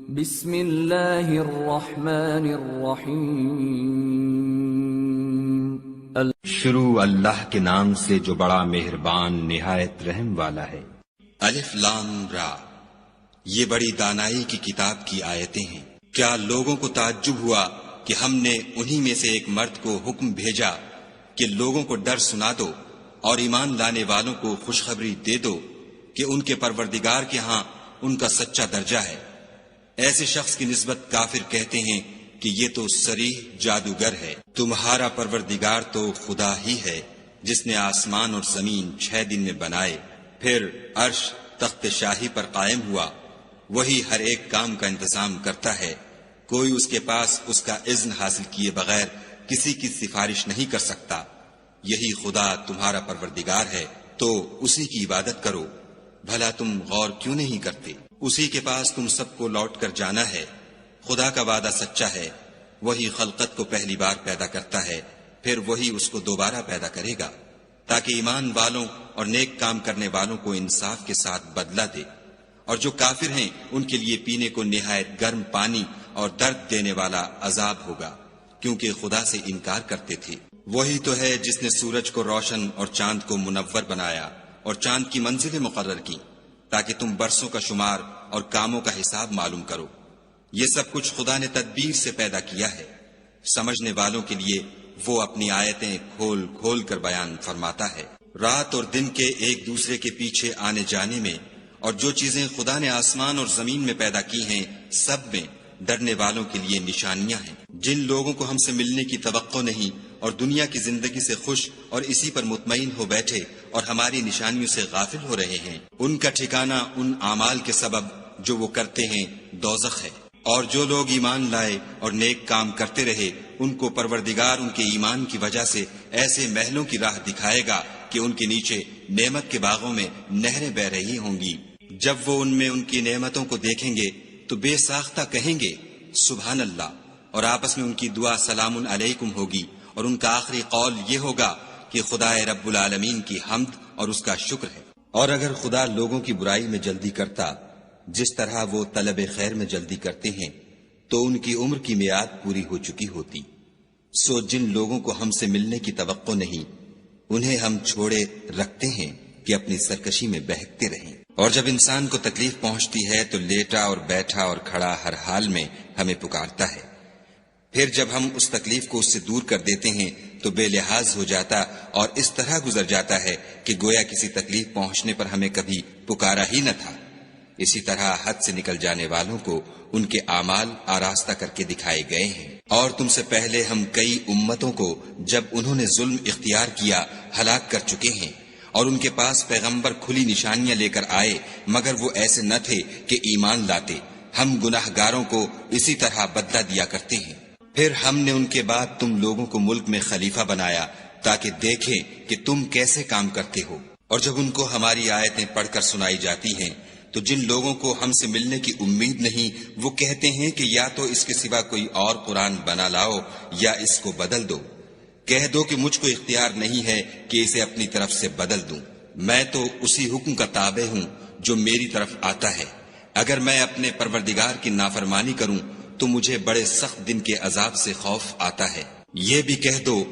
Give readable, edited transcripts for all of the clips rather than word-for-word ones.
بسم اللہ الرحمن الرحیم شروع اللہ کے نام سے جو بڑا مہربان نہایت رحم والا ہے۔ الف لام را، یہ بڑی دانائی کی کتاب کی آیتیں ہیں۔ کیا لوگوں کو تعجب ہوا کہ ہم نے انہی میں سے ایک مرد کو حکم بھیجا کہ لوگوں کو ڈر سنا دو اور ایمان لانے والوں کو خوشخبری دے دو کہ ان کے پروردگار کے ہاں ان کا سچا درجہ ہے۔ ایسے شخص کی نسبت کافر کہتے ہیں کہ یہ تو صریح جادوگر ہے۔ تمہارا پروردگار تو خدا ہی ہے جس نے آسمان اور زمین 6 دن میں بنائے، پھر عرش تخت شاہی پر قائم ہوا۔ وہی ہر ایک کام کا انتظام کرتا ہے، کوئی اس کے پاس اس کا اذن حاصل کیے بغیر کسی کی سفارش نہیں کر سکتا۔ یہی خدا تمہارا پروردگار ہے تو اسی کی عبادت کرو۔ بھلا تم غور کیوں نہیں کرتے؟ اسی کے پاس تم سب کو لوٹ کر جانا ہے۔ خدا کا وعدہ سچا ہے، وہی خلقت کو پہلی بار پیدا کرتا ہے، پھر وہی اس کو دوبارہ پیدا کرے گا تاکہ ایمان والوں اور نیک کام کرنے والوں کو انصاف کے ساتھ بدلہ دے۔ اور جو کافر ہیں ان کے لیے پینے کو نہایت گرم پانی اور درد دینے والا عذاب ہوگا، کیونکہ خدا سے انکار کرتے تھے۔ وہی تو ہے جس نے سورج کو روشن اور چاند کو منور بنایا اور چاند کی منزلیں مقرر کی تاکہ تم برسوں کا شمار اور کاموں کا حساب معلوم کرو۔ یہ سب کچھ خدا نے تدبیر سے پیدا کیا ہے۔ سمجھنے والوں کے لیے وہ اپنی آیتیں کھول کھول کر بیان فرماتا ہے۔ رات اور دن کے ایک دوسرے کے پیچھے آنے جانے میں اور جو چیزیں خدا نے آسمان اور زمین میں پیدا کی ہیں سب میں ڈرنے والوں کے لیے نشانیاں ہیں۔ جن لوگوں کو ہم سے ملنے کی توقع نہیں اور دنیا کی زندگی سے خوش اور اسی پر مطمئن ہو بیٹھے اور ہماری نشانیوں سے غافل ہو رہے ہیں، ان کا ٹھکانہ ان اعمال کے سبب جو وہ کرتے ہیں دوزخ ہے۔ اور جو لوگ ایمان لائے اور نیک کام کرتے رہے ان کو پروردگار ان کے ایمان کی وجہ سے ایسے محلوں کی راہ دکھائے گا کہ ان کے نیچے نعمت کے باغوں میں نہریں بہ رہی ہوں گی۔ جب وہ ان میں ان کی نعمتوں کو دیکھیں گے تو بے ساختہ کہیں گے سبحان اللہ، اور آپس میں ان کی دعا سلام علیکم ہوگی، اور ان کا آخری قول یہ ہوگا کہ خدا رب العالمین کی حمد اور اس کا شکر ہے۔ اور اگر خدا لوگوں کی برائی میں جلدی کرتا جس طرح وہ طلب خیر میں جلدی کرتے ہیں تو ان کی عمر کی میعاد پوری ہو چکی ہوتی۔ سو جن لوگوں کو ہم سے ملنے کی توقع نہیں انہیں ہم چھوڑے رکھتے ہیں کہ اپنی سرکشی میں بہکتے رہیں۔ اور جب انسان کو تکلیف پہنچتی ہے تو لیٹا اور بیٹھا اور کھڑا ہر حال میں ہمیں پکارتا ہے، پھر جب ہم اس تکلیف کو اس سے دور کر دیتے ہیں تو بے لحاظ ہو جاتا اور اس طرح گزر جاتا ہے کہ گویا کسی تکلیف پہنچنے پر ہمیں کبھی پکارا ہی نہ تھا۔ اسی طرح حد سے نکل جانے والوں کو ان کے اعمال آراستہ کر کے دکھائے گئے ہیں۔ اور تم سے پہلے ہم کئی امتوں کو جب انہوں نے ظلم اختیار کیا ہلاک کر چکے ہیں، اور ان کے پاس پیغمبر کھلی نشانیاں لے کر آئے مگر وہ ایسے نہ تھے کہ ایمان لاتے۔ ہم گناہ گاروں کو اسی طرح بدلہ دیا کرتے ہیں۔ پھر ہم نے ان کے بعد تم لوگوں کو ملک میں خلیفہ بنایا تاکہ دیکھیں کہ تم کیسے کام کرتے ہو۔ اور جب ان کو ہماری آیتیں پڑھ کر سنائی جاتی ہیں تو جن لوگوں کو ہم سے ملنے کی امید نہیں وہ کہتے ہیں کہ یا تو اس کے سوا کوئی اور قرآن بنا لاؤ یا اس کو بدل دو۔ کہہ دو کہ مجھ کو اختیار نہیں ہے کہ اسے اپنی طرف سے بدل دوں، میں تو اسی حکم کا تابع ہوں جو میری طرف آتا ہے۔ اگر میں اپنے پروردگار کی نافرمانی کروں تو مجھے بڑے سخت دن کے عذاب سے خوف آتا ہے۔ یہ بھی کہہ دو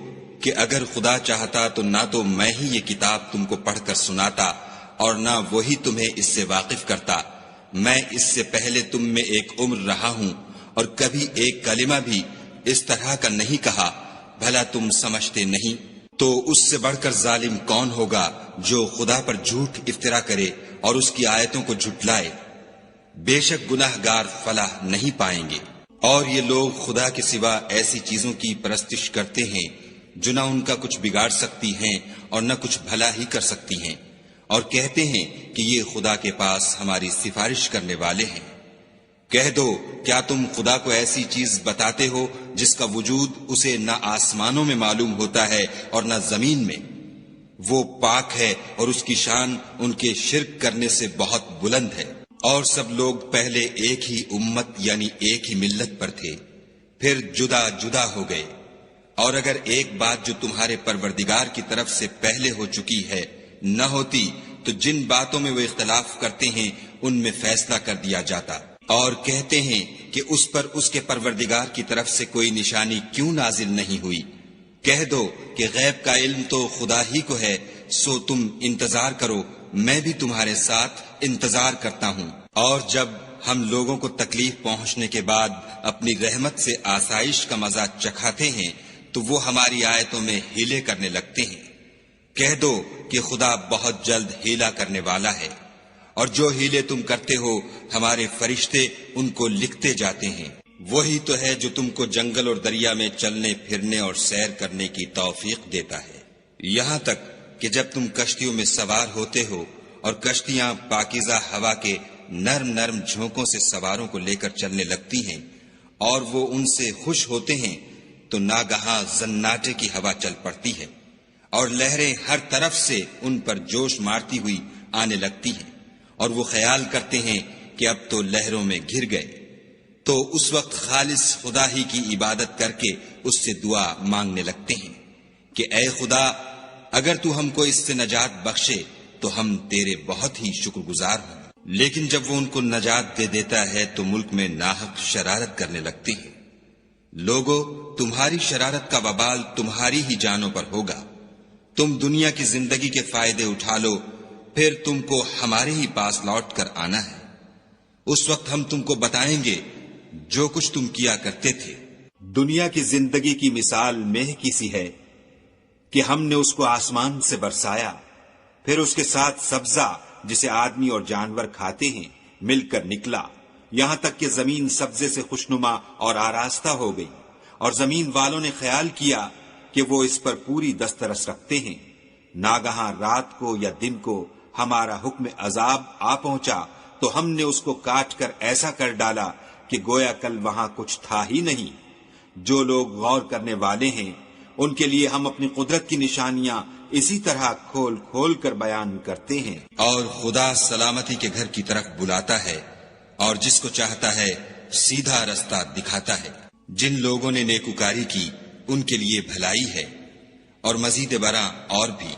کہ اگر خدا چاہتا تو نہ تو میں ہی یہ کتاب تم کو پڑھ کر سناتا اور نہ وہی تمہیں اس سے واقف کرتا۔ میں اس سے پہلے تم میں ایک عمر رہا ہوں اور کبھی ایک کلمہ بھی اس طرح کا نہیں کہا، بھلا تم سمجھتے نہیں؟ تو اس سے بڑھ کر ظالم کون ہوگا جو خدا پر جھوٹ افطرا کرے اور اس کی آیتوں کو جھٹلائے؟ بے شک گناہ گار فلاح نہیں پائیں گے۔ اور یہ لوگ خدا کے سوا ایسی چیزوں کی پرستش کرتے ہیں جو نہ ان کا کچھ بگاڑ سکتی ہیں اور نہ کچھ بھلا ہی کر سکتی ہیں، اور کہتے ہیں کہ یہ خدا کے پاس ہماری سفارش کرنے والے ہیں۔ کہہ دو کیا تم خدا کو ایسی چیز بتاتے ہو جس کا وجود اسے نہ آسمانوں میں معلوم ہوتا ہے اور نہ زمین میں؟ وہ پاک ہے اور اس کی شان ان کے شرک کرنے سے بہت بلند ہے۔ اور سب لوگ پہلے ایک ہی امت یعنی ایک ہی ملت پر تھے، پھر جدا جدا ہو گئے۔ اور اگر ایک بات جو تمہارے پروردگار کی طرف سے پہلے ہو چکی ہے نہ ہوتی تو جن باتوں میں وہ اختلاف کرتے ہیں ان میں فیصلہ کر دیا جاتا۔ اور کہتے ہیں کہ اس پر اس کے پروردگار کی طرف سے کوئی نشانی کیوں نازل نہیں ہوئی؟ کہہ دو کہ غیب کا علم تو خدا ہی کو ہے، سو تم انتظار کرو، میں بھی تمہارے ساتھ انتظار کرتا ہوں۔ اور جب ہم لوگوں کو تکلیف پہنچنے کے بعد اپنی رحمت سے آسائش کا مزہ چکھاتے ہیں تو وہ ہماری آیتوں میں ہیلے کرنے لگتے ہیں۔ کہہ دو کہ خدا بہت جلد ہیلا کرنے والا ہے، اور جو ہیلے تم کرتے ہو ہمارے فرشتے ان کو لکھتے جاتے ہیں۔ وہی تو ہے جو تم کو جنگل اور دریا میں چلنے پھرنے اور سیر کرنے کی توفیق دیتا ہے، یہاں تک کہ جب تم کشتیوں میں سوار ہوتے ہو اور کشتیاں پاکیزہ ہوا کے نرم نرم جھونکوں سے سواروں کو لے کر چلنے لگتی ہیں اور وہ ان سے خوش ہوتے ہیں تو ناگہاں زناٹے کی ہوا چل پڑتی ہے اور لہریں ہر طرف سے ان پر جوش مارتی ہوئی آنے لگتی ہیں، اور وہ خیال کرتے ہیں کہ اب تو لہروں میں گر گئے۔ تو اس وقت خالص خدا ہی کی عبادت کر کے اس سے دعا مانگنے لگتے ہیں کہ اے خدا، اگر تو ہم کو اس سے نجات بخشے تو ہم تیرے بہت ہی شکر گزار ہوں۔ لیکن جب وہ ان کو نجات دے دیتا ہے تو ملک میں ناحق شرارت کرنے لگتے ہیں۔ لوگو، تمہاری شرارت کا وبال تمہاری ہی جانوں پر ہوگا۔ تم دنیا کی زندگی کے فائدے اٹھا لو، پھر تم کو ہمارے ہی پاس لوٹ کر آنا ہے۔ اس وقت ہم تم کو بتائیں گے جو کچھ تم کیا کرتے تھے۔ دنیا کی زندگی کی مثال مہ کی سی ہے کہ ہم نے اس کو آسمان سے برسایا، پھر اس کے ساتھ سبزہ جسے آدمی اور جانور کھاتے ہیں مل کر نکلا، یہاں تک کہ زمین سبزے سے خوشنما اور آراستہ ہو گئی، اور زمین والوں نے خیال کیا کہ وہ اس پر پوری دسترس رکھتے ہیں۔ ناگہاں رات کو یا دن کو ہمارا حکم عذاب آ پہنچا تو ہم نے اس کو کاٹ کر ایسا کر ڈالا کہ گویا کل وہاں کچھ تھا ہی نہیں۔ جو لوگ غور کرنے والے ہیں ان کے لیے ہم اپنی قدرت کی نشانیاں اسی طرح کھول کھول کر بیان کرتے ہیں۔ اور خدا سلامتی کے گھر کی طرف بلاتا ہے اور جس کو چاہتا ہے سیدھا رستہ دکھاتا ہے۔ جن لوگوں نے نیکوکاری کی ان کے لیے بھلائی ہے، اور مزید برآں اور بھی،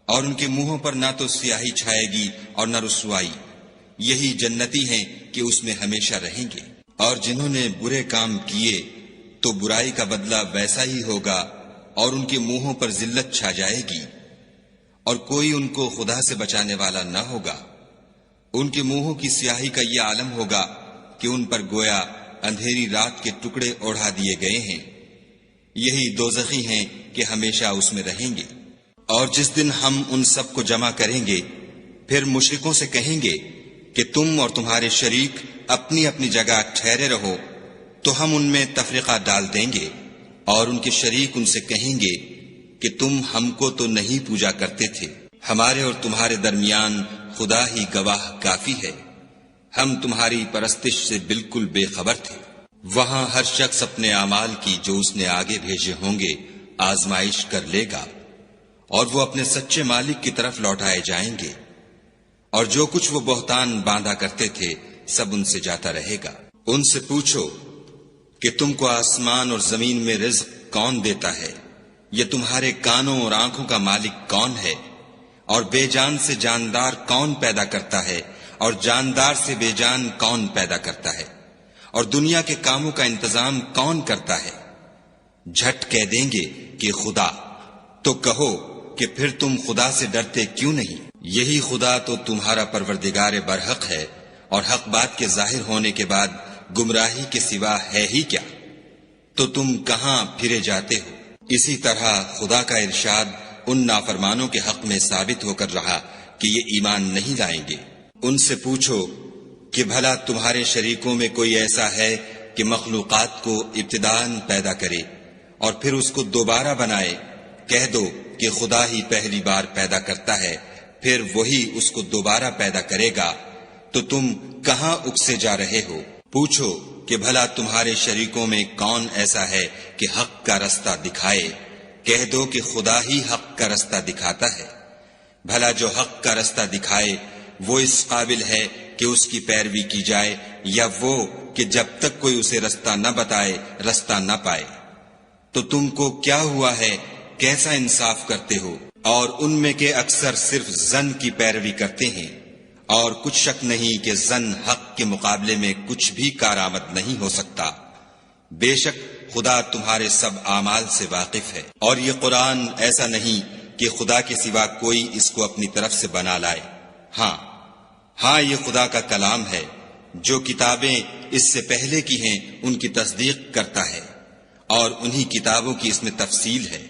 اور ان کے منہوں پر نہ تو سیاہی چھائے گی اور نہ رسوائی، یہی جنتی ہیں کہ اس میں ہمیشہ رہیں گے۔ اور جنہوں نے برے کام کیے تو برائی کا بدلہ ویسا ہی ہوگا، اور ان کے منہوں پر ذلت چھا جائے گی، اور کوئی ان کو خدا سے بچانے والا نہ ہوگا۔ ان کے منہوں کی سیاہی کا یہ عالم ہوگا کہ ان پر گویا اندھیری رات کے ٹکڑے اوڑھا دیے گئے ہیں، یہی دوزخی ہیں کہ ہمیشہ اس میں رہیں گے۔ اور جس دن ہم ان سب کو جمع کریں گے پھر مشرکوں سے کہیں گے کہ تم اور تمہارے شریک اپنی اپنی جگہ ٹھہرے رہو، تو ہم ان میں تفرقہ ڈال دیں گے، اور ان کے شریک ان سے کہیں گے کہ تم ہم کو تو نہیں پوجا کرتے تھے، ہمارے اور تمہارے درمیان خدا ہی گواہ کافی ہے، ہم تمہاری پرستش سے بالکل بے خبر تھے۔ وہاں ہر شخص اپنے اعمال کی جو اس نے آگے بھیجے ہوں گے آزمائش کر لے گا، اور وہ اپنے سچے مالک کی طرف لوٹائے جائیں گے، اور جو کچھ وہ بہتان باندھا کرتے تھے سب ان سے جاتا رہے گا۔ ان سے پوچھو کہ تم کو آسمان اور زمین میں رزق کون دیتا ہے؟ یہ تمہارے کانوں اور آنکھوں کا مالک کون ہے؟ اور بے جان سے جاندار کون پیدا کرتا ہے؟ اور جاندار سے بے جان کون پیدا کرتا ہے؟ اور دنیا کے کاموں کا انتظام کون کرتا ہے؟ جھٹ کہہ دیں گے کہ خدا۔ تو کہو کہ پھر تم خدا سے ڈرتے کیوں نہیں؟ یہی خدا تو تمہارا پروردگار برحق ہے، اور حق بات کے ظاہر ہونے کے بعد گمراہی کے سوا ہے ہی کیا؟ تو تم کہاں پھرے جاتے ہو؟ اسی طرح خدا کا ارشاد ان نافرمانوں کے حق میں ثابت ہو کر رہا کہ یہ ایمان نہیں لائیں گے۔ ان سے پوچھو کہ بھلا تمہارے شریکوں میں کوئی ایسا ہے کہ مخلوقات کو ابتداءً پیدا کرے اور پھر اس کو دوبارہ بنائے؟ کہہ دو کہ خدا ہی پہلی بار پیدا کرتا ہے، پھر وہی اس کو دوبارہ پیدا کرے گا، تو تم کہاں اکسے جا رہے ہو؟ پوچھو کہ بھلا تمہارے شریکوں میں کون ایسا ہے کہ حق کا رستہ دکھائے؟ کہہ دو کہ خدا ہی حق کا رستہ دکھاتا ہے۔ بھلا جو حق کا رستہ دکھائے وہ اس قابل ہے کہ اس کی پیروی کی جائے، یا وہ کہ جب تک کوئی اسے رستہ نہ بتائے رستہ نہ پائے؟ تو تم کو کیا ہوا ہے، کیسا انصاف کرتے ہو؟ اور ان میں کے اکثر صرف ظن کی پیروی کرتے ہیں، اور کچھ شک نہیں کہ ظن حق کے مقابلے میں کچھ بھی کارآمد نہیں ہو سکتا۔ بے شک خدا تمہارے سب اعمال سے واقف ہے، اور یہ قرآن ایسا نہیں کہ خدا کے سوا کوئی اس کو اپنی طرف سے بنا لائے۔ ہاں یہ خدا کا کلام ہے، جو کتابیں اس سے پہلے کی ہیں ان کی تصدیق کرتا ہے، اور انہی کتابوں کی اس میں تفصیل ہے۔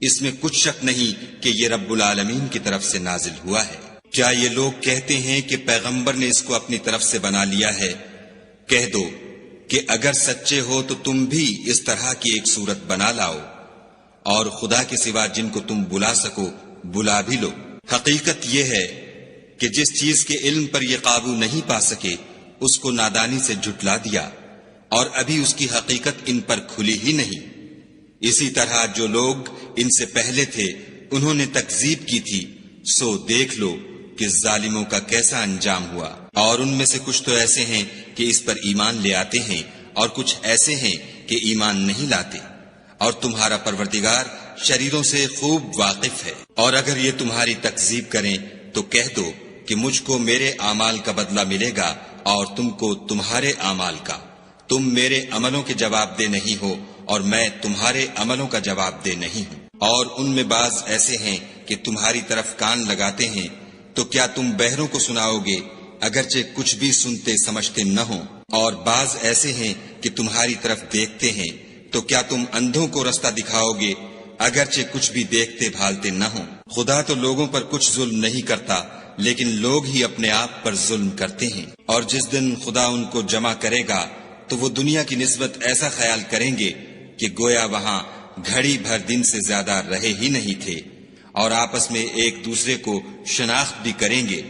اس میں کچھ شک نہیں کہ یہ رب العالمین کی طرف سے نازل ہوا ہے۔ کیا یہ لوگ کہتے ہیں کہ پیغمبر نے اس کو اپنی طرف سے بنا لیا ہے؟ کہہ دو کہ اگر سچے ہو تو تم بھی اس طرح کی ایک صورت بنا لاؤ، اور خدا کے سوا جن کو تم بلا سکو بلا بھی لو۔ حقیقت یہ ہے کہ جس چیز کے علم پر یہ قابو نہیں پا سکے اس کو نادانی سے جھٹلا دیا، اور ابھی اس کی حقیقت ان پر کھلی ہی نہیں۔ اسی طرح جو لوگ ان سے پہلے تھے انہوں نے تکذیب کی تھی، سو دیکھ لو کہ ظالموں کا کیسا انجام ہوا۔ اور ان میں سے کچھ تو ایسے ہیں کہ اس پر ایمان لے آتے ہیں، اور کچھ ایسے ہیں کہ ایمان نہیں لاتے، اور تمہارا پروردگار شریروں سے خوب واقف ہے۔ اور اگر یہ تمہاری تکذیب کریں تو کہہ دو کہ مجھ کو میرے اعمال کا بدلہ ملے گا اور تم کو تمہارے اعمال کا۔ تم میرے عملوں کے جواب دہ نہیں ہو اور میں تمہارے عملوں کا جواب دہ نہیں ہوں۔ اور ان میں بعض ایسے ہیں کہ تمہاری طرف کان لگاتے ہیں، تو کیا تم بہروں کو سناؤ گے اگرچہ کچھ بھی سنتے سمجھتے نہ ہوں؟ اور بعض ایسے ہیں کہ تمہاری طرف دیکھتے ہیں، تو کیا تم اندھوں کو رستہ دکھاؤ گے اگرچہ کچھ بھی دیکھتے بھالتے نہ ہوں؟ خدا تو لوگوں پر کچھ ظلم نہیں کرتا، لیکن لوگ ہی اپنے آپ پر ظلم کرتے ہیں۔ اور جس دن خدا ان کو جمع کرے گا تو وہ دنیا کی نسبت ایسا خیال کریں گے کہ گویا وہاں گھڑی بھر دن سے زیادہ رہے ہی نہیں تھے، اور آپس میں ایک دوسرے کو شناخت بھی کریں گے۔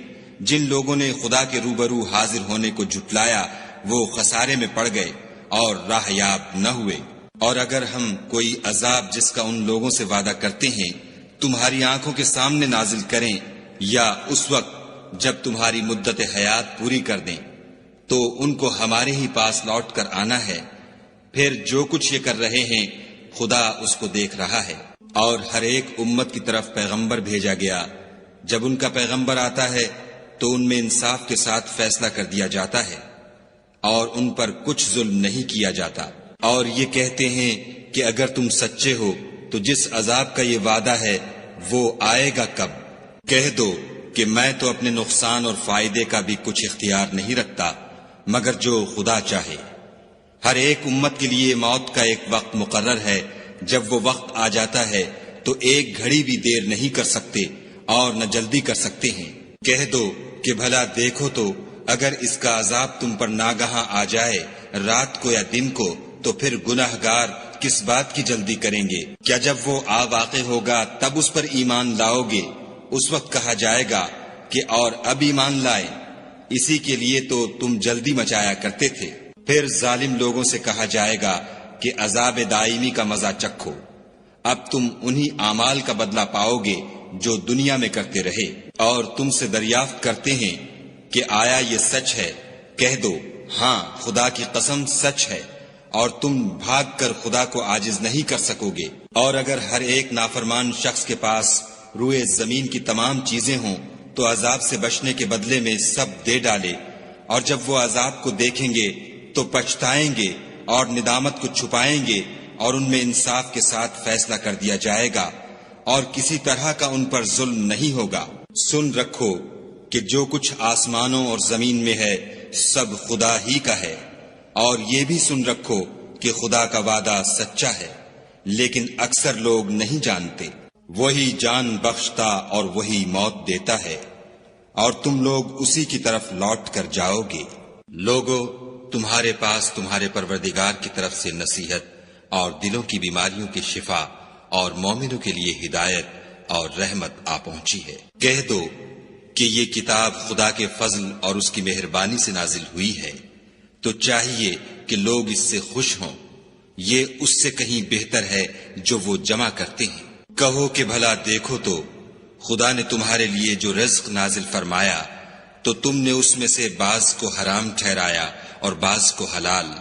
جن لوگوں نے خدا کے روبرو حاضر ہونے کو جھٹلایا وہ خسارے میں پڑ گئے اور راہ یاب نہ ہوئے۔ اور اگر ہم کوئی عذاب جس کا ان لوگوں سے وعدہ کرتے ہیں تمہاری آنکھوں کے سامنے نازل کریں، یا اس وقت جب تمہاری مدت حیات پوری کر دیں، تو ان کو ہمارے ہی پاس لوٹ کر آنا ہے، پھر جو کچھ یہ کر رہے ہیں خدا اس کو دیکھ رہا ہے۔ اور ہر ایک امت کی طرف پیغمبر بھیجا گیا، جب ان کا پیغمبر آتا ہے تو ان میں انصاف کے ساتھ فیصلہ کر دیا جاتا ہے، اور ان پر کچھ ظلم نہیں کیا جاتا۔ اور یہ کہتے ہیں کہ اگر تم سچے ہو تو جس عذاب کا یہ وعدہ ہے وہ آئے گا کب؟ کہہ دو کہ میں تو اپنے نقصان اور فائدے کا بھی کچھ اختیار نہیں رکھتا مگر جو خدا چاہے۔ ہر ایک امت کے لیے موت کا ایک وقت مقرر ہے، جب وہ وقت آ جاتا ہے تو ایک گھڑی بھی دیر نہیں کر سکتے اور نہ جلدی کر سکتے ہیں۔ کہہ دو کہ بھلا دیکھو تو اگر اس کا عذاب تم پر ناگہاں آ جائے رات کو یا دن کو، تو پھر گناہگار کس بات کی جلدی کریں گے؟ کیا جب وہ آ واقع ہوگا تب اس پر ایمان لاؤ گے؟ اس وقت کہا جائے گا کہ اور اب ایمان لائے، اسی کے لیے تو تم جلدی مچایا کرتے تھے۔ پھر ظالم لوگوں سے کہا جائے گا کہ عذاب دائمی کا مزہ چکھو، اب تم انہی اعمال کا بدلہ پاؤ گے جو دنیا میں کرتے رہے۔ اور تم سے دریافت کرتے ہیں کہ آیا یہ سچ ہے؟ کہہ دو ہاں خدا کی قسم سچ ہے، اور تم بھاگ کر خدا کو عاجز نہیں کر سکو گے۔ اور اگر ہر ایک نافرمان شخص کے پاس روئے زمین کی تمام چیزیں ہوں تو عذاب سے بچنے کے بدلے میں سب دے ڈالے، اور جب وہ عذاب کو دیکھیں گے تو پچھتائیں گے اور ندامت کو چھپائیں گے، اور ان میں انصاف کے ساتھ فیصلہ کر دیا جائے گا، اور کسی طرح کا ان پر ظلم نہیں ہوگا۔ سن رکھو کہ جو کچھ آسمانوں اور زمین میں ہے سب خدا ہی کا ہے، اور یہ بھی سن رکھو کہ خدا کا وعدہ سچا ہے، لیکن اکثر لوگ نہیں جانتے۔ وہی جان بخشتا اور وہی موت دیتا ہے، اور تم لوگ اسی کی طرف لوٹ کر جاؤ گے۔ لوگو تمہارے پاس تمہارے پروردگار کی طرف سے نصیحت اور دلوں کی بیماریوں کی شفا اور مومنوں کے لیے ہدایت اور رحمت آ پہنچی ہے۔ کہہ دو کہ یہ کتاب خدا کے فضل اور اس کی مہربانی سے نازل ہوئی ہے، تو چاہیے کہ لوگ اس سے خوش ہوں، یہ اس سے کہیں بہتر ہے جو وہ جمع کرتے ہیں۔ کہو کہ بھلا دیکھو تو خدا نے تمہارے لیے جو رزق نازل فرمایا تو تم نے اس میں سے بعض کو حرام ٹھہرایا اور بعض کو حلال۔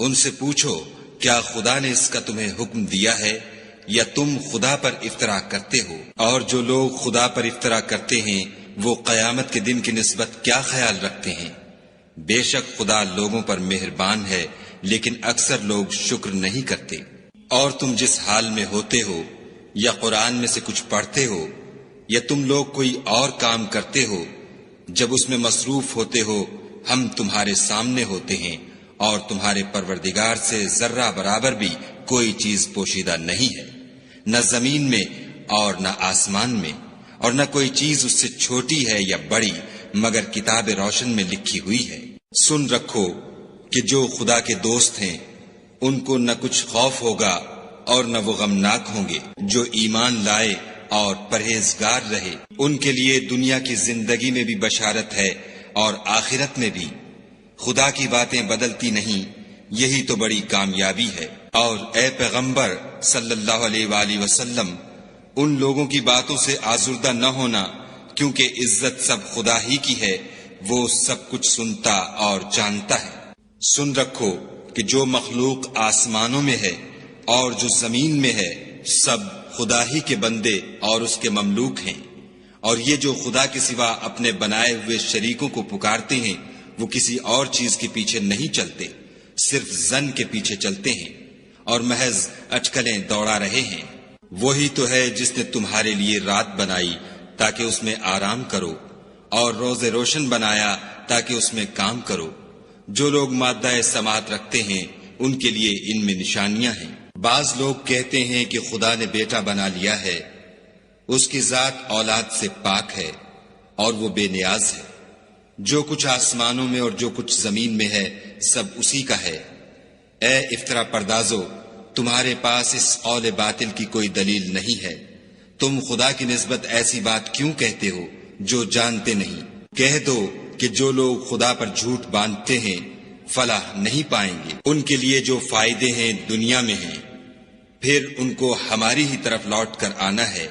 ان سے پوچھو کیا خدا نے اس کا تمہیں حکم دیا ہے یا تم خدا پر افطرا کرتے ہو؟ اور جو لوگ خدا پر افطرا کرتے ہیں وہ قیامت کے دن کی نسبت کیا خیال رکھتے ہیں؟ بے شک خدا لوگوں پر مہربان ہے، لیکن اکثر لوگ شکر نہیں کرتے۔ اور تم جس حال میں ہوتے ہو، یا قرآن میں سے کچھ پڑھتے ہو، یا تم لوگ کوئی اور کام کرتے ہو، جب اس میں مصروف ہوتے ہو ہم تمہارے سامنے ہوتے ہیں، اور تمہارے پروردگار سے ذرہ برابر بھی کوئی چیز پوشیدہ نہیں ہے، نہ زمین میں اور نہ آسمان میں، اور نہ کوئی چیز اس سے چھوٹی ہے یا بڑی مگر کتاب روشن میں لکھی ہوئی ہے۔ سن رکھو کہ جو خدا کے دوست ہیں ان کو نہ کچھ خوف ہوگا اور نہ وہ غمناک ہوں گے۔ جو ایمان لائے اور پرہیزگار رہے ان کے لیے دنیا کی زندگی میں بھی بشارت ہے اور آخرت میں بھی۔ خدا کی باتیں بدلتی نہیں، یہی تو بڑی کامیابی ہے۔ اور اے پیغمبر صلی اللہ علیہ وآلہ وسلم، ان لوگوں کی باتوں سے آزردہ نہ ہونا، کیونکہ عزت سب خدا ہی کی ہے، وہ سب کچھ سنتا اور جانتا ہے۔ سن رکھو کہ جو مخلوق آسمانوں میں ہے اور جو زمین میں ہے سب خدا ہی کے بندے اور اس کے مملوک ہیں، اور یہ جو خدا کے سوا اپنے بنائے ہوئے شریکوں کو پکارتے ہیں وہ کسی اور چیز کے پیچھے نہیں چلتے، صرف ظن کے پیچھے چلتے ہیں اور محض اٹکلیں دوڑا رہے ہیں۔ وہی تو ہے جس نے تمہارے لیے رات بنائی تاکہ اس میں آرام کرو، اور روز روشن بنایا تاکہ اس میں کام کرو۔ جو لوگ مادہ سماعت رکھتے ہیں ان کے لیے ان میں نشانیاں ہیں۔ بعض لوگ کہتے ہیں کہ خدا نے بیٹا بنا لیا ہے، اس کی ذات اولاد سے پاک ہے اور وہ بے نیاز ہے۔ جو کچھ آسمانوں میں اور جو کچھ زمین میں ہے سب اسی کا ہے۔ اے افطرا پردازو، تمہارے پاس اس قول باطل کی کوئی دلیل نہیں ہے، تم خدا کی نسبت ایسی بات کیوں کہتے ہو جو جانتے نہیں؟ کہہ دو کہ جو لوگ خدا پر جھوٹ باندھتے ہیں فلاح نہیں پائیں گے۔ ان کے لیے جو فائدے ہیں دنیا میں ہیں، پھر ان کو ہماری ہی طرف لوٹ کر آنا ہے۔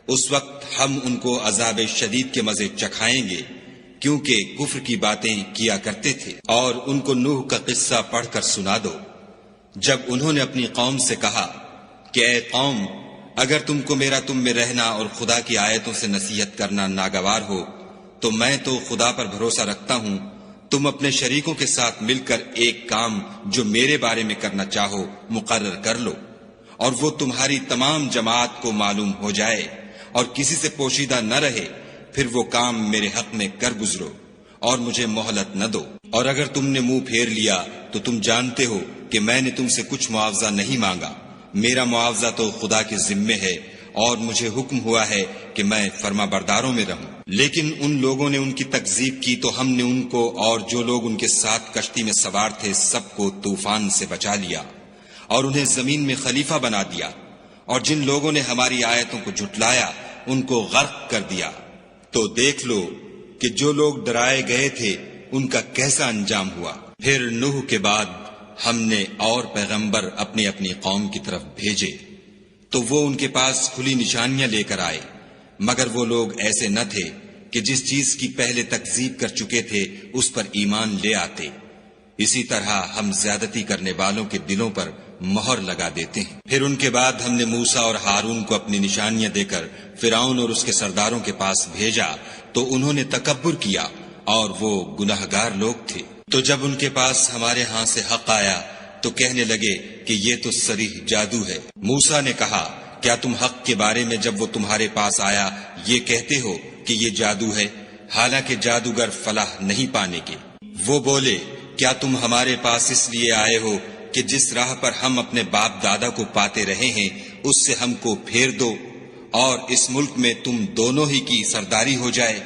اس وقت ہم ان کو عذاب شدید کے مزے چکھائیں گے، کیونکہ کفر کی باتیں کیا کرتے تھے۔ اور ان کو نوح کا قصہ پڑھ کر سنا دو، جب انہوں نے اپنی قوم سے کہا کہ اے قوم، اگر تم کو میرا تم میں رہنا اور خدا کی آیتوں سے نصیحت کرنا ناگوار ہو تو میں تو خدا پر بھروسہ رکھتا ہوں، تم اپنے شریکوں کے ساتھ مل کر ایک کام جو میرے بارے میں کرنا چاہو مقرر کر لو، اور وہ تمہاری تمام جماعت کو معلوم ہو جائے اور کسی سے پوشیدہ نہ رہے، پھر وہ کام میرے حق میں کر گزرو اور مجھے مہلت نہ دو۔ اور اگر تم نے منہ پھیر لیا تو تم جانتے ہو کہ میں نے تم سے کچھ معاوضہ نہیں مانگا، میرا معاوضہ تو خدا کے ذمے ہے، اور مجھے حکم ہوا ہے کہ میں فرما برداروں میں رہوں۔ لیکن ان لوگوں نے ان کی تکذیب کی تو ہم نے ان کو اور جو لوگ ان کے ساتھ کشتی میں سوار تھے سب کو طوفان سے بچا لیا اور انہیں زمین میں خلیفہ بنا دیا، اور جن لوگوں نے ہماری آیتوں کو جھٹلایا ان کو غرق کر دیا۔ تو دیکھ لو کہ جو لوگ ڈرائے گئے تھے ان کا کیسا انجام ہوا۔ پھر نوح کے بعد ہم نے اور پیغمبر اپنی اپنی قوم کی طرف بھیجے تو وہ ان کے پاس کھلی نشانیاں لے کر آئے، مگر وہ لوگ ایسے نہ تھے کہ جس چیز کی پہلے تکذیب کر چکے تھے اس پر ایمان لے آتے۔ اسی طرح ہم زیادتی کرنے والوں کے دلوں پر مہر لگا دیتے ہیں۔ پھر ان کے بعد ہم نے موسیٰ اور ہارون کو اپنی نشانیاں دے کر فرعون اور اس کے سرداروں کے پاس بھیجا تو انہوں نے تکبر کیا اور وہ گناہگار لوگ تھے۔ تو جب ان کے پاس ہمارے ہاں سے حق آیا تو کہنے لگے کہ یہ تو صریح جادو ہے۔ موسیٰ نے کہا کیا تم حق کے بارے میں جب وہ تمہارے پاس آیا یہ کہتے ہو کہ یہ جادو ہے، حالانکہ جادوگر فلاح نہیں پانے کے؟ وہ بولے کیا تم ہمارے پاس اس لیے آئے ہو کہ جس راہ پر ہم اپنے باپ دادا کو پاتے رہے ہیں اس سے ہم کو پھیر دو اور اس ملک میں تم دونوں ہی کی سرداری ہو جائے،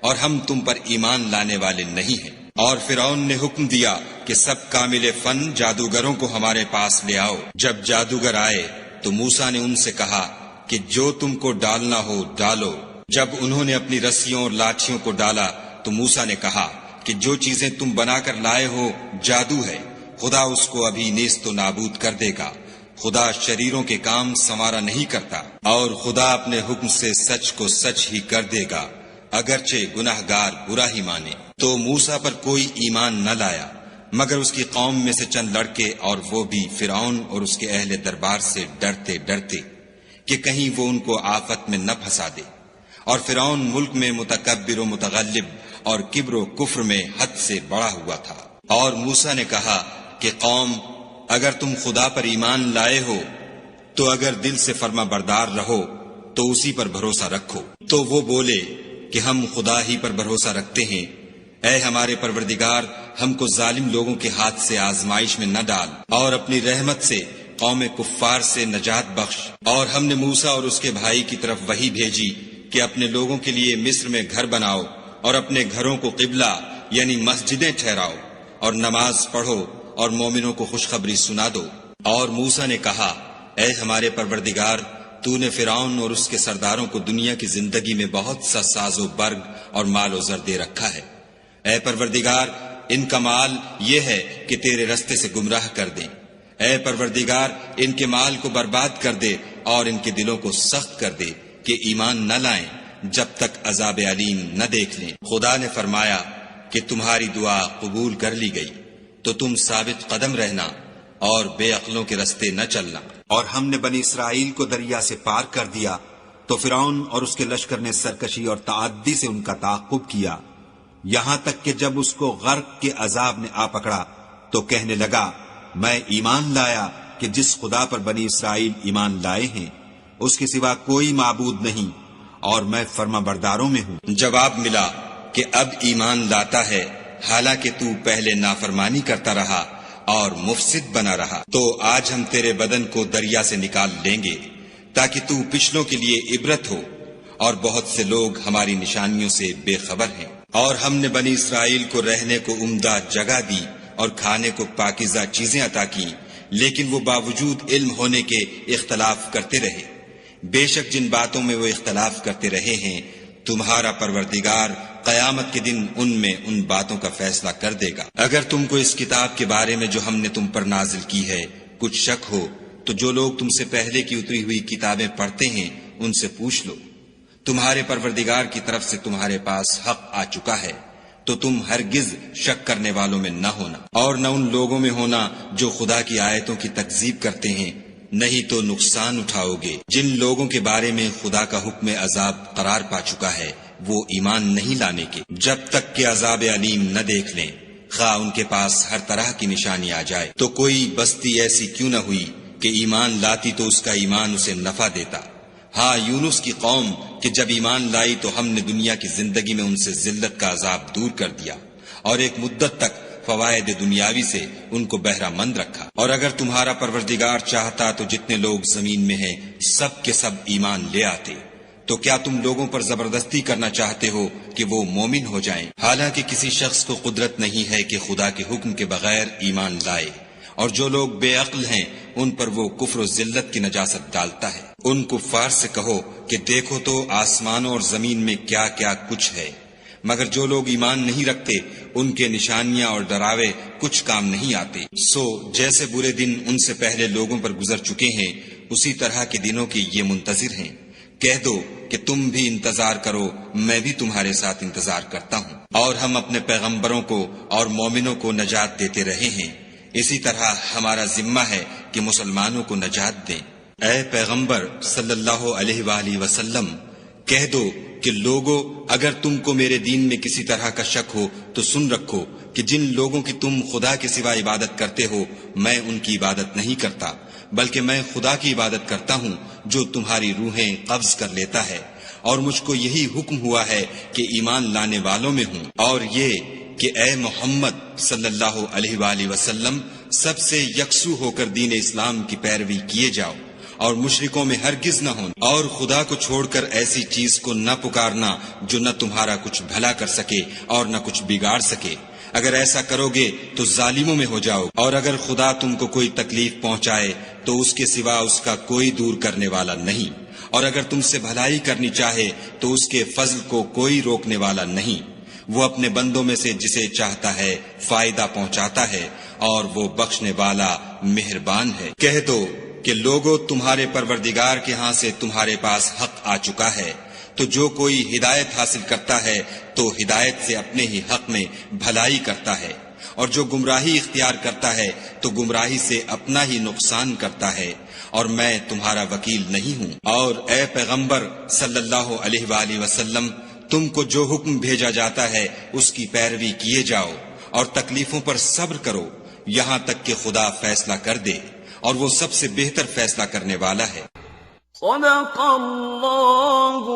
اور ہم تم پر ایمان لانے والے نہیں ہیں۔ اور فرعون نے حکم دیا کہ سب کامل فن جادوگروں کو ہمارے پاس لے آؤ۔ جب جادوگر آئے تو موسیٰ نے ان سے کہا کہ جو تم کو ڈالنا ہو ڈالو۔ جب انہوں نے اپنی رسیوں اور لاٹھیوں کو ڈالا تو موسیٰ نے کہا کہ جو چیزیں تم بنا کر لائے ہو جادو ہے، خدا اس کو ابھی نیست و نابود کر دے گا۔ خدا شریروں کے کام سنوارا نہیں کرتا، اور خدا اپنے حکم سے سچ کو سچ ہی کر دے گا، اگرچہ گناہگار برا ہی مانے۔ تو موسیٰ پر کوئی ایمان نہ لایا مگر اس کی قوم میں سے چند لڑکے، اور وہ بھی فرعون اور اس کے اہل دربار سے ڈرتے ڈرتے کہ کہیں وہ ان کو آفت میں نہ پھنسا دے۔ اور فرعون ملک میں متکبر و متغلب اور کبر و کفر میں حد سے بڑا ہوا تھا۔ اور موسیٰ نے کہا کہ قوم، اگر تم خدا پر ایمان لائے ہو تو اگر دل سے فرما بردار رہو تو اسی پر بھروسہ رکھو۔ تو وہ بولے کہ ہم خدا ہی پر بھروسہ رکھتے ہیں۔ اے ہمارے پروردگار، ہم کو ظالم لوگوں کے ہاتھ سے آزمائش میں نہ ڈال، اور اپنی رحمت سے قوم کفار سے نجات بخش۔ اور ہم نے موسیٰ اور اس کے بھائی کی طرف وحی بھیجی کہ اپنے لوگوں کے لیے مصر میں گھر بناؤ اور اپنے گھروں کو قبلہ یعنی مسجدیں ٹھہراؤ، اور نماز پڑھو اور مومنوں کو خوشخبری سنا دو۔ اور موسیٰ نے کہا، اے ہمارے پروردگار، تو نے فرعون اور اس کے سرداروں کو دنیا کی زندگی میں بہت سا ساز و برگ اور مال و زر دے رکھا ہے۔ اے پروردگار، ان کا مال یہ ہے کہ تیرے رستے سے گمراہ کر دیں۔ اے پروردگار، ان کے مال کو برباد کر دے اور ان کے دلوں کو سخت کر دے کہ ایمان نہ لائیں جب تک عذاب علیم نہ دیکھ لیں۔ خدا نے فرمایا کہ تمہاری دعا قبول کر لی گئی، تو تم ثابت قدم رہنا اور بے عقلوں کے رستے نہ چلنا۔ اور ہم نے بنی اسرائیل کو دریا سے پار کر دیا تو فرعون اور اس کے لشکر نے سرکشی اور تعدی سے ان کا تعاقب کیا، یہاں تک کہ جب اس کو غرق کے عذاب نے آ پکڑا تو کہنے لگا، میں ایمان لایا کہ جس خدا پر بنی اسرائیل ایمان لائے ہیں اس کے سوا کوئی معبود نہیں، اور میں فرما برداروں میں ہوں۔ جواب ملا کہ اب ایمان لاتا ہے، حالانکہ تو پہلے نافرمانی کرتا رہا اور مفسد بنا رہا۔ تو آج ہم تیرے بدن کو دریا سے نکال لیں گے تاکہ تو پچھلوں کے لیے عبرت ہو، اور بہت سے لوگ ہماری نشانیوں سے بے خبر ہیں۔ اور ہم نے بنی اسرائیل کو رہنے کو عمدہ جگہ دی اور کھانے کو پاکیزہ چیزیں عطا کی، لیکن وہ باوجود علم ہونے کے اختلاف کرتے رہے۔ بے شک جن باتوں میں وہ اختلاف کرتے رہے ہیں، تمہارا پروردگار قیامت کے دن ان میں ان باتوں کا فیصلہ کر دے گا۔ اگر تم کو اس کتاب کے بارے میں جو ہم نے تم پر نازل کی ہے کچھ شک ہو تو جو لوگ تم سے پہلے کی اتری ہوئی کتابیں پڑھتے ہیں ان سے پوچھ لو۔ تمہارے پروردگار کی طرف سے تمہارے پاس حق آ چکا ہے، تو تم ہرگز شک کرنے والوں میں نہ ہونا، اور نہ ان لوگوں میں ہونا جو خدا کی آیتوں کی تکذیب کرتے ہیں، نہیں تو نقصان اٹھاؤ گے۔ جن لوگوں کے بارے میں خدا کا حکم عذاب قرار پا چکا ہے وہ ایمان نہیں لانے کے جب تک کہ عذاب علیم نہ دیکھ لیں، خواہ ان کے پاس ہر طرح کی نشانی آ جائے۔ تو کوئی بستی ایسی کیوں نہ ہوئی کہ ایمان لاتی تو اس کا ایمان اسے نفع دیتا۔ ہاں، یونس کی قوم کہ جب ایمان لائی تو ہم نے دنیا کی زندگی میں ان سے ذلت کا عذاب دور کر دیا، اور ایک مدت تک فوائد دنیاوی سے ان کو بہرہ مند رکھا۔ اور اگر تمہارا پروردگار چاہتا تو جتنے لوگ زمین میں ہیں سب کے سب ایمان لے آتے۔ تو کیا تم لوگوں پر زبردستی کرنا چاہتے ہو کہ وہ مومن ہو جائیں؟ حالانکہ کسی شخص کو قدرت نہیں ہے کہ خدا کے حکم کے بغیر ایمان لائے، اور جو لوگ بے عقل ہیں ان پر وہ کفر و ذلت کی نجاست ڈالتا ہے۔ ان کفار سے کہو کہ دیکھو تو آسمانوں اور زمین میں کیا کیا کچھ ہے، مگر جو لوگ ایمان نہیں رکھتے ان کے نشانیاں اور ڈراوے کچھ کام نہیں آتے۔ سو جیسے برے دن ان سے پہلے لوگوں پر گزر چکے ہیں، اسی طرح کے دنوں کے یہ منتظر ہیں۔ کہہ دو کہ تم بھی انتظار کرو، میں بھی تمہارے ساتھ انتظار کرتا ہوں۔ اور ہم اپنے پیغمبروں کو اور مومنوں کو نجات دیتے رہے ہیں، اسی طرح ہمارا ذمہ ہے کہ مسلمانوں کو نجات دیں۔ اے پیغمبر صلی اللہ علیہ وآلہ وسلم، کہہ دو کہ لوگو، اگر تم کو میرے دین میں کسی طرح کا شک ہو تو سن رکھو کہ جن لوگوں کی تم خدا کے سوا عبادت کرتے ہو میں ان کی عبادت نہیں کرتا، بلکہ میں خدا کی عبادت کرتا ہوں جو تمہاری روحیں قبض کر لیتا ہے، اور مجھ کو یہی حکم ہوا ہے کہ ایمان لانے والوں میں ہوں، اور یہ کہ اے محمد صلی اللہ علیہ وآلہ وسلم سب سے یکسو ہو کر دین اسلام کی پیروی کیے جاؤ، اور مشرکوں میں ہرگز نہ ہونا، اور خدا کو چھوڑ کر ایسی چیز کو نہ پکارنا جو نہ تمہارا کچھ بھلا کر سکے اور نہ کچھ بگاڑ سکے۔ اگر ایسا کرو گے تو ظالموں میں ہو جاؤ، اور اگر خدا تم کو کوئی تکلیف پہنچائے تو اس کے سوا اس کا کوئی دور کرنے والا نہیں، اور اگر تم سے بھلائی کرنی چاہے تو اس کے فضل کو کوئی روکنے والا نہیں۔ وہ اپنے بندوں میں سے جسے چاہتا ہے فائدہ پہنچاتا ہے، اور وہ بخشنے والا مہربان ہے۔ کہہ دو کہ لوگوں، تمہارے پروردگار کے ہاں سے تمہارے پاس حق آ چکا ہے، تو جو کوئی ہدایت حاصل کرتا ہے تو ہدایت سے اپنے ہی حق میں بھلائی کرتا ہے، اور جو گمراہی اختیار کرتا ہے تو گمراہی سے اپنا ہی نقصان کرتا ہے، اور میں تمہارا وکیل نہیں ہوں۔ اور اے پیغمبر صلی اللہ علیہ وآلہ وسلم، تم کو جو حکم بھیجا جاتا ہے اس کی پیروی کیے جاؤ اور تکلیفوں پر صبر کرو یہاں تک کہ خدا فیصلہ کر دے، اور وہ سب سے بہتر فیصلہ کرنے والا ہے۔ صدق اللہ